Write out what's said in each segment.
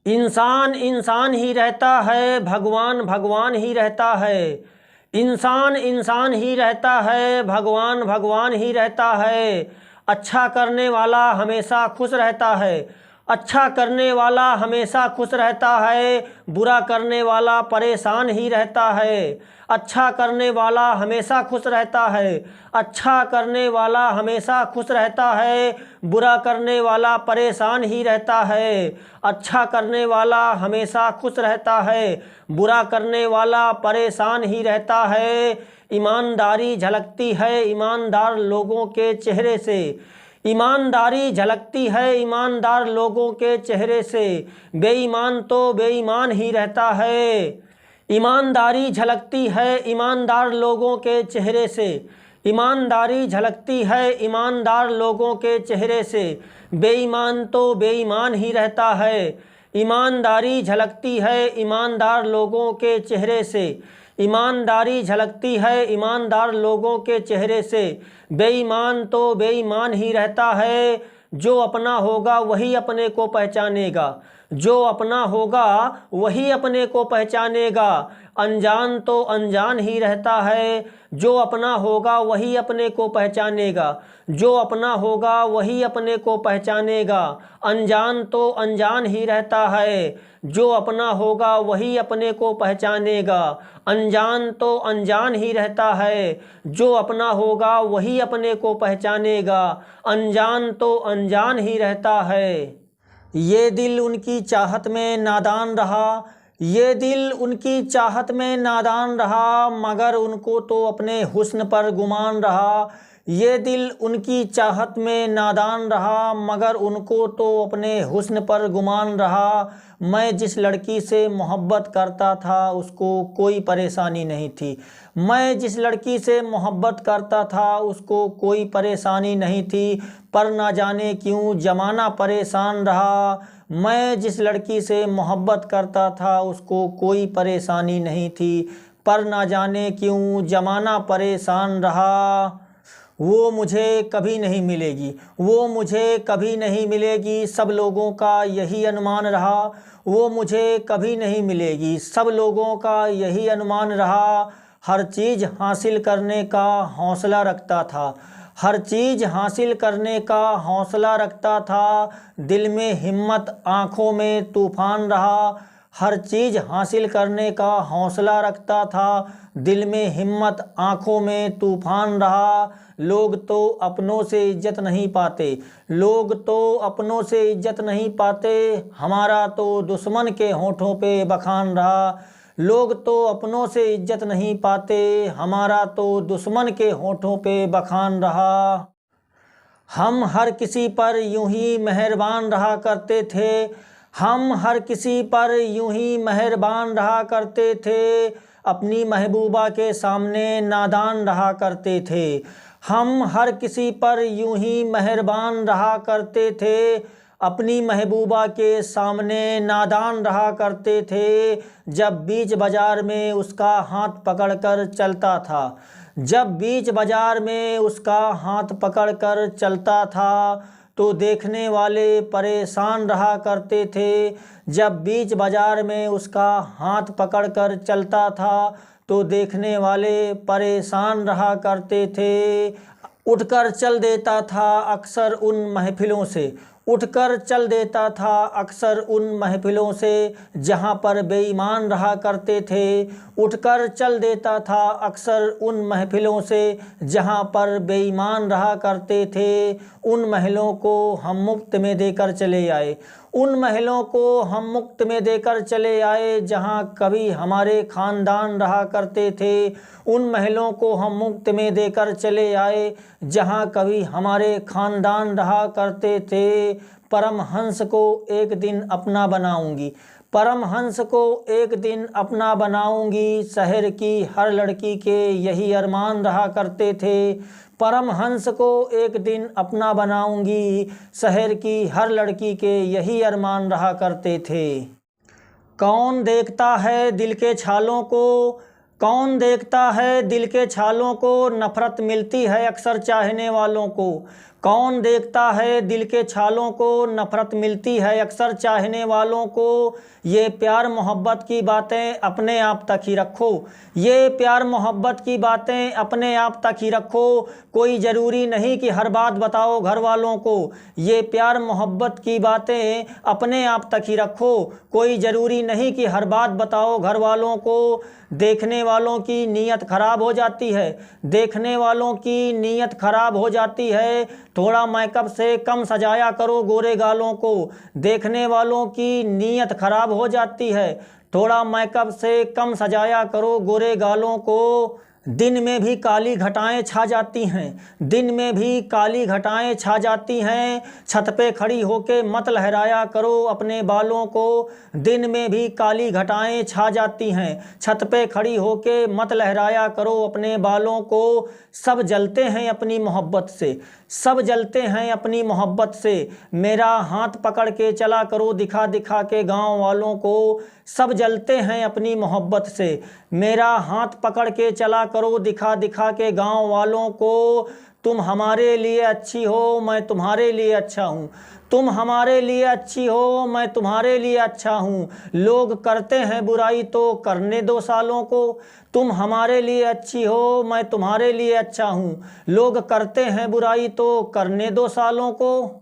इंसान इंसान ही रहता है, भगवान भगवान ही रहता है। इंसान इंसान ही रहता है, भगवान भगवान ही रहता है। अच्छा करने वाला हमेशा खुश रहता है। अच्छा करने वाला हमेशा खुश रहता है, बुरा करने वाला परेशान ही रहता है। अच्छा करने वाला हमेशा खुश रहता है। अच्छा करने वाला हमेशा खुश रहता है, बुरा करने वाला परेशान ही रहता है। अच्छा करने वाला हमेशा खुश रहता है, बुरा करने वाला परेशान ही रहता है। ईमानदारी झलकती है ईमानदार लोगों के चेहरे से। ईमानदारी झलकती है ईमानदार लोगों के चेहरे से। बेईमान तो बेईमान ही रहता है। ईमानदारी झलकती है ईमानदार लोगों के चेहरे से। ईमानदारी झलकती है ईमानदार लोगों के चेहरे से। बेईमान तो बेईमान ही रहता है। ईमानदारी झलकती है ईमानदार लोगों के चेहरे से। ईमानदारी झलकती है ईमानदार लोगों के चेहरे से। बेईमान तो बेईमान ही रहता है। जो अपना होगा वही अपने को पहचानेगा। जो अपना होगा वही अपने को पहचानेगा। अनजान तो अनजान ही रहता है। जो अपना होगा वही अपने को पहचानेगा। जो अपना होगा वही अपने को पहचानेगा। अनजान तो अनजान ही रहता है। जो अपना होगा वही अपने को पहचानेगा। अनजान तो अनजान ही रहता है। जो अपना होगा वही अपने को पहचानेगा। अनजान तो अनजान ही रहता है। ये दिल उनकी चाहत में नादान रहा। ये दिल उनकी चाहत में नादान रहा, मगर उनको तो अपने हुस्न पर गुमान रहा। ये दिल उनकी चाहत में नादान रहा, मगर उनको तो अपने हुस्न पर गुमान रहा। मैं जिस लड़की से मोहब्बत करता था उसको कोई परेशानी नहीं थी। मैं जिस लड़की से मोहब्बत करता था उसको कोई परेशानी नहीं थी, पर ना जाने क्यों ज़माना परेशान रहा। मैं जिस लड़की से मोहब्बत करता था उसको कोई परेशानी नहीं थी, पर ना जाने क्यों ज़माना परेशान रहा। वो मुझे कभी नहीं मिलेगी, वो मुझे कभी नहीं मिलेगी, सब लोगों का यही अनुमान रहा। वो मुझे कभी नहीं मिलेगी, सब लोगों का यही अनुमान रहा। हर चीज़ हासिल करने का हौसला रखता था। हर चीज़ हासिल करने का हौसला रखता था। दिल में हिम्मत आँखों में तूफान रहा। हर चीज़ हासिल करने का हौसला रखता था। दिल में हिम्मत आँखों में तूफान रहा। लोग तो अपनों से इज्जत नहीं पाते। लोग तो अपनों से इज्जत नहीं पाते, हमारा तो दुश्मन के होठों पे बखान रहा। लोग तो अपनों से इज्जत नहीं पाते, हमारा तो दुश्मन के होठों पे बखान रहा। हम हर किसी पर यूं ही मेहरबान रहा करते थे। हम हर किसी पर यूं ही मेहरबान रहा करते थे, अपनी महबूबा के सामने नादान रहा करते थे। हम हर किसी पर यूं ही मेहरबान रहा करते थे, अपनी महबूबा के सामने नादान रहा करते थे। जब बीच बाजार में उसका हाथ पकड़कर चलता था। जब बीच बाजार में उसका हाथ पकड़कर चलता था तो देखने वाले परेशान रहा करते थे। जब बीच बाजार में उसका हाथ पकड़कर चलता था तो देखने वाले परेशान रहा करते थे। उठकर चल देता था अक्सर उन महफिलों से। उठकर चल देता था अक्सर उन महफिलों से जहाँ पर बेईमान रहा करते थे। उठकर चल देता था अक्सर उन महफिलों से जहाँ पर बेईमान रहा करते थे। उन महलों को हम मुफ्त में देकर चले आए। उन महलों को हम मुफ्त में देकर चले आए जहाँ कभी हमारे ख़ानदान रहा करते थे। उन महलों को हम मुफ्त में देकर चले आए जहाँ कभी हमारे ख़ानदान रहा करते थे। परमहंस को एक दिन अपना बनाऊंगी। परमहंस को एक दिन अपना बनाऊंगी, शहर की हर लड़की के यही अरमान रहा करते थे। परमहंस को एक दिन अपना बनाऊंगी, शहर की हर लड़की के यही अरमान रहा करते थे। कौन देखता है दिल के छालों को, कौन देखता है दिल के छालों को, नफ़रत मिलती है अक्सर चाहने वालों को। कौन देखता है दिल के छालों को, नफ़रत मिलती है अक्सर चाहने वालों को। ये प्यार मोहब्बत की बातें अपने आप तक ही रखो, ये प्यार मोहब्बत की बातें अपने आप तक ही रखो। कोई ज़रूरी नहीं कि हर बात बताओ घर वालों को, ये प्यार मोहब्बत की बातें अपने आप तक ही रखो। कोई ज़रूरी नहीं कि हर बात बताओ घर वालों को। देखने वालों की नीयत ख़राब हो जाती है, देखने वालों की नीयत ख़राब हो जाती है। थोड़ा मेकअप से कम सजाया करो गोरे गालों को, देखने वालों की नीयत ख़राब हो जाती है। थोड़ा मेकअप से कम सजाया करो गोरे गालों को। दिन में भी काली घटाएं छा जाती हैं, दिन में भी काली घटाएं छा जाती हैं। छत पे खड़ी होके मत लहराया करो अपने बालों को, दिन में भी काली घटाएं छा जाती हैं। छत पे खड़ी होके मत लहराया करो अपने बालों को। सब जलते हैं अपनी मोहब्बत से, सब जलते हैं अपनी मोहब्बत से। मेरा हाथ पकड़ के चला करो दिखा दिखा के गाँव वालों को। सब जलते हैं अपनी मोहब्बत से, मेरा हाथ पकड़ के चला करो दिखा दिखा के गाँव वालों को। तुम हमारे लिए अच्छी हो, मैं तुम्हारे लिए अच्छा हूँ, तुम हमारे लिए अच्छी हो, मैं तुम्हारे लिए अच्छा हूँ। लोग करते हैं बुराई तो करने दो सालों को, तुम हमारे लिए अच्छी हो, मैं तुम्हारे लिए अच्छा हूँ। लोग करते हैं बुराई तो करने दो सालों को।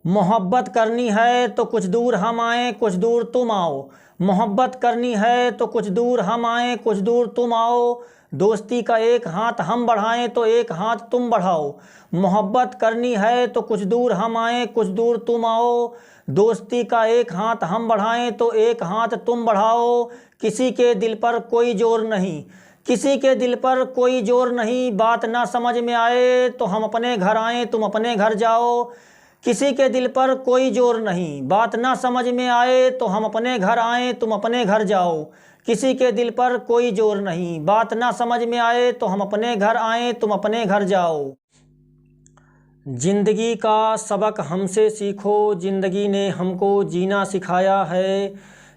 मोहब्बत करनी है तो कुछ दूर हम आएँ, कुछ दूर तुम आओ। मोहब्बत करनी है तो कुछ दूर हम आएँ, कुछ दूर तुम आओ। दोस्ती का एक हाथ हम बढ़ाएं तो एक हाथ तुम बढ़ाओ। मोहब्बत करनी है तो कुछ दूर हम आएँ, कुछ दूर तुम आओ। दोस्ती का एक हाथ हम बढ़ाएं तो एक हाथ तुम बढ़ाओ। किसी के दिल पर कोई जोर नहीं, किसी के दिल पर कोई जोर नहीं। बात ना समझ में आए तो हम अपने घर आएँ, तुम अपने घर जाओ। किसी के दिल पर कोई जोर नहीं, बात ना समझ में आए तो हम अपने घर आएँ, तुम अपने घर जाओ। किसी के दिल पर कोई जोर नहीं, बात ना समझ में आए तो हम अपने घर आएँ, तुम अपने घर जाओ। जिंदगी का सबक हमसे सीखो, जिंदगी ने हमको जीना सिखाया है।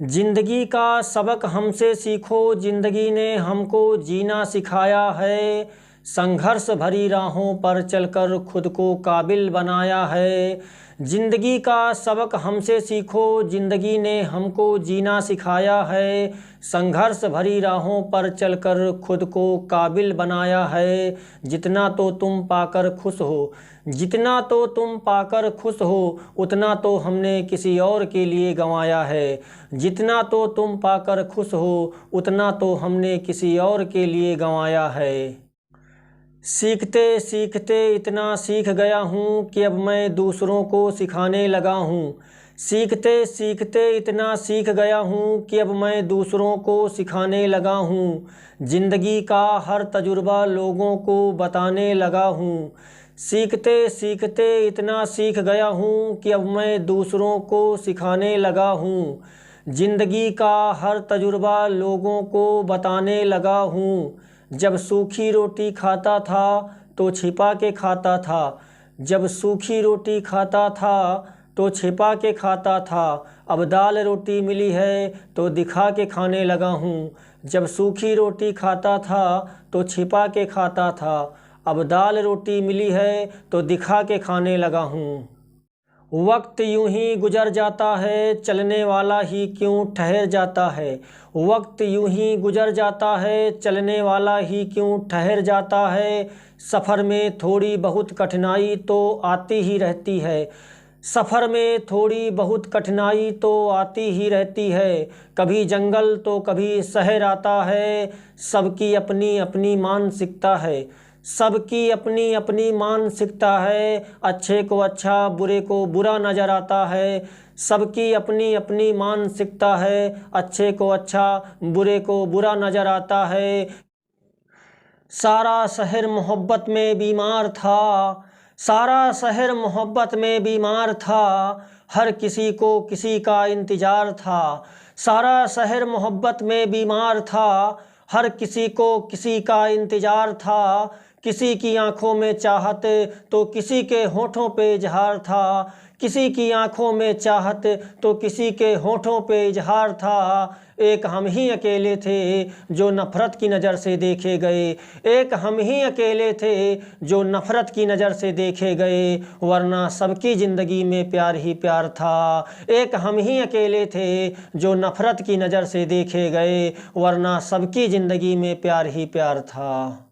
जिंदगी का सबक हमसे सीखो, जिंदगी ने हमको जीना सिखाया है। संघर्ष भरी राहों पर चलकर खुद को काबिल बनाया है। जिंदगी का सबक हमसे सीखो, जिंदगी ने हमको जीना सिखाया है। संघर्ष भरी राहों पर चलकर खुद को काबिल बनाया है। जितना तो तुम पाकर खुश हो, जितना तो तुम पाकर खुश हो, उतना तो हमने किसी और के लिए गंवाया है। जितना तो तुम पाकर खुश हो, उतना तो हमने किसी और के लिए गंवाया है। सीखते सीखते इतना सीख गया हूँ कि अब मैं दूसरों को सिखाने लगा हूँ। सीखते सीखते इतना सीख गया हूँ कि अब मैं दूसरों को सिखाने लगा हूँ। ज़िंदगी का हर तजुर्बा लोगों को बताने लगा हूँ। सीखते सीखते इतना सीख गया हूँ कि अब मैं दूसरों को सिखाने लगा हूँ। ज़िंदगी का हर तजुर्बा लोगों को बताने लगा हूँ। जब सूखी रोटी खाता था तो छिपा के खाता था, जब सूखी रोटी खाता था तो छिपा के खाता था। अब दाल रोटी मिली है तो दिखा के खाने लगा हूँ। जब सूखी रोटी खाता था तो छिपा के खाता था, अब दाल रोटी मिली है तो दिखा के खाने लगा हूँ। वक्त यूं ही गुजर जाता है, चलने वाला ही क्यों ठहर जाता है। वक्त यूं ही गुजर जाता है, चलने वाला ही क्यों ठहर जाता है। सफ़र में थोड़ी बहुत कठिनाई तो आती ही रहती है, सफ़र में थोड़ी बहुत कठिनाई तो आती ही रहती है। कभी जंगल तो कभी शहर आता है, सबकी अपनी अपनी मानसिकता है, सबकी अपनी अपनी मानसिकता है। अच्छे को अच्छा, बुरे को बुरा नज़र आता है, सबकी अपनी अपनी मानसिकता है। अच्छे को अच्छा, बुरे को बुरा नज़र आता है। सारा शहर मोहब्बत में बीमार था, सारा शहर मोहब्बत में बीमार था, हर किसी को किसी का इंतज़ार था। सारा शहर मोहब्बत में बीमार था, हर किसी को किसी का इंतज़ार था। किसी की आंखों में चाहत तो किसी के होठों पे इजहार था, किसी की आंखों में चाहत तो किसी के होठों पे इजहार था। एक हम ही अकेले थे जो नफ़रत की नज़र से देखे गए। एक हम ही अकेले थे जो नफ़रत की नज़र से देखे गए, वरना सबकी ज़िंदगी में प्यार ही प्यार था। एक हम ही अकेले थे जो नफ़रत की नज़र से देखे गए, वरना सबकी ज़िंदगी में प्यार ही प्यार था।